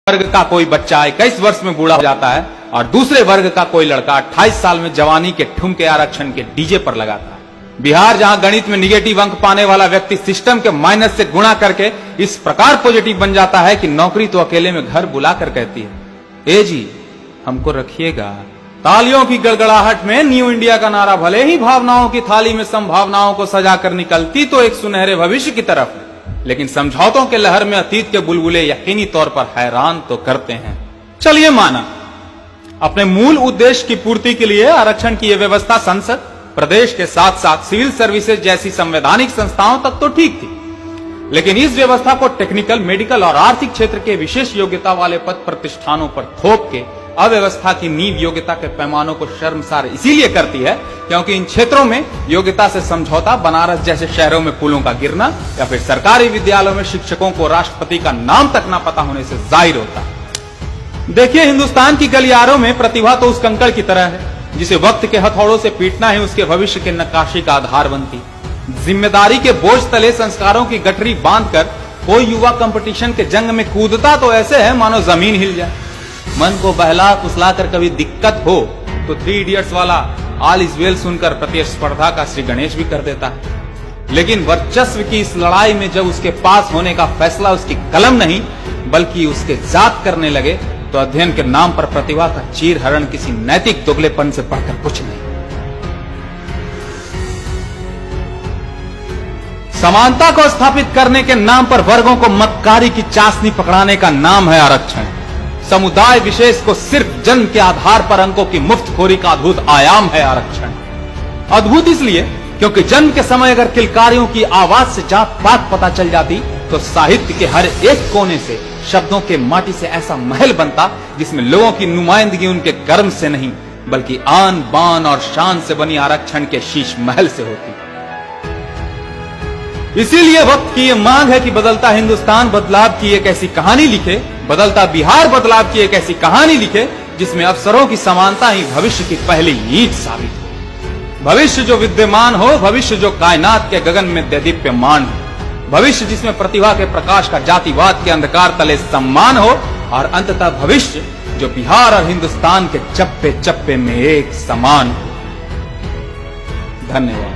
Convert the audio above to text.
वर्ग का कोई बच्चा 21 वर्ष में बूढ़ा हो जाता है और दूसरे वर्ग का कोई लड़का 28 साल में जवानी के ठुमके आरक्षण के डीजे पर लगाता है। बिहार जहां गणित में निगेटिव अंक पाने वाला व्यक्ति सिस्टम के माइनस से गुणा करके इस प्रकार पॉजिटिव बन जाता है कि नौकरी तो अकेले में घर बुलाकर कहती है, ए जी हमको रखिएगा। तालियों की गड़गड़ाहट में न्यू इंडिया का नारा भले ही भावनाओं की थाली में संभावनाओं को सजाकर निकलती तो एक सुनहरे भविष्य की तरफ है, लेकिन समझौतों के लहर में अतीत के बुलबुले यकीनी तौर पर हैरान तो करते हैं। चलिए माना अपने मूल उद्देश्य की पूर्ति के लिए आरक्षण की यह व्यवस्था संसद, प्रदेश के साथ साथ सिविल सर्विसेज जैसी संवैधानिक संस्थाओं तक तो ठीक थी, लेकिन इस व्यवस्था को टेक्निकल, मेडिकल और आर्थिक क्षेत्र के विशेष योग्यता वाले पद प्रतिष्ठानों पर थोप के अव्यवस्था की नींव योग्यता के पैमानों को शर्मसार इसीलिए करती है क्योंकि इन क्षेत्रों में योग्यता से समझौता बनारस जैसे शहरों में पुलों का गिरना या फिर सरकारी विद्यालयों में शिक्षकों को राष्ट्रपति का नाम तक न पता होने से जाहिर होता है। देखिए, हिंदुस्तान की गलियारों में प्रतिभा तो उस कंकड़ की तरह है जिसे वक्त के हथौड़ों से पीटना ही उसके भविष्य के नक्काशी का आधार बनती। जिम्मेदारी के बोझ तले संस्कारों की गठरी बांधकर कोई युवा कंपटीशन के जंग में कूदता तो ऐसे है मानो जमीन हिल जाए। मन को बहला फुसला कर कभी दिक्कत हो तो 3 इडियट्स वाला ऑल इज वेल सुनकर प्रतिस्पर्धा का श्री गणेश भी कर देता है, लेकिन वर्चस्व की इस लड़ाई में जब उसके पास होने का फैसला उसकी कलम नहीं बल्कि उसके जात करने लगे तो अध्ययन के नाम पर प्रतिभा का चीर हरण किसी नैतिक दोगलेपन से बढ़कर कुछ नहीं। समानता को स्थापित करने के नाम पर वर्गों को मतकारी की चाशनी पकड़ाने का नाम है आरक्षण। समुदाय विशेष को सिर्फ जन्म के आधार पर अंकों की मुफ्तखोरी का अद्भुत आयाम है आरक्षण। अद्भुत इसलिए क्योंकि जन्म के समय अगर किलकारियों की आवाज से जात पात पता चल जाती तो साहित्य के हर एक कोने से शब्दों के माटी से ऐसा महल बनता जिसमें लोगों की नुमाइंदगी उनके कर्म से नहीं बल्कि आन बान और शान से बनी आरक्षण के शीश महल से होती। इसीलिए वक्त की यह मांग है कि बदलता हिंदुस्तान बदलाव की एक ऐसी कहानी लिखे, बदलता बिहार बदलाव की एक ऐसी कहानी लिखे जिसमें अवसरों की समानता ही भविष्य की पहली ईंट साबित हो। भविष्य जो विद्यमान हो, भविष्य जो कायनात के गगन में दैदीप्यमान हो, भविष्य जिसमें प्रतिभा के प्रकाश का जातिवाद के अंधकार तले सम्मान हो और अंततः भविष्य जो बिहार और हिंदुस्तान के चप्पे चप्पे में एक समान हो। धन्यवाद।